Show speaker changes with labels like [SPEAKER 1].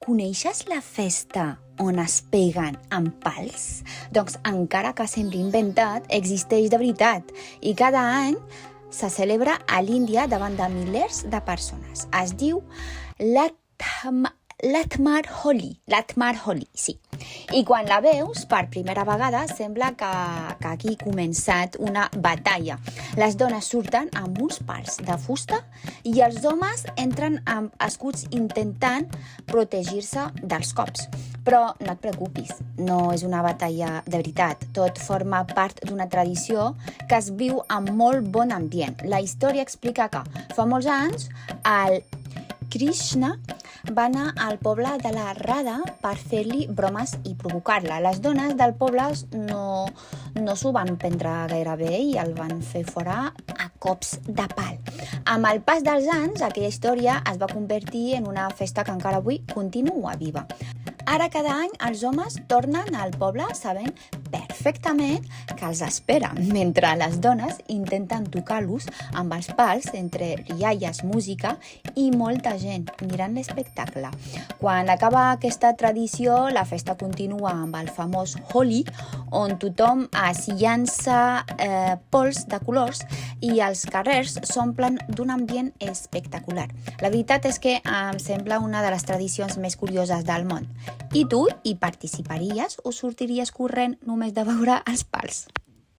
[SPEAKER 1] Coneixes la festa on es peguen amb pals? Doncs encara que sembli inventat, existeix de veritat i cada any se celebra a l'Índia davant de milers de persones. Es diu Latmar Holi, sí. I quan la veus per primera vegada sembla que aquí ha començat una batalla. Les dones surten amb uns pals de fusta i els homes entren amb escuts intentant protegir-se dels cops. Però no et preocupis, no és una batalla de veritat. Tot forma part d'una tradició que es viu amb molt bon ambient. La història explica que fa molts anys el Krishna va anar al poble de la Radha per fer-li bromes i provocar-la. Les dones del poble no s'ho van prendre gaire bé i el van fer fora a cops de pal. Amb el pas dels anys, aquella història es va convertir en una festa que encara avui continua viva. Ara cada any els homes tornen al poble sabent perfectament que els espera, mentre les dones intenten tocar-los amb els pals entre rialles, música i molta gent mirant l'espectacle. Quan acaba aquesta tradició, la festa continua amb el famós Holi, on tothom es llança pols de colors i els carrers s'omplen d'un ambient espectacular. La veritat és que em sembla una de les tradicions més curioses del món. I tu hi participaries o sortiries corrent només de veure els pals?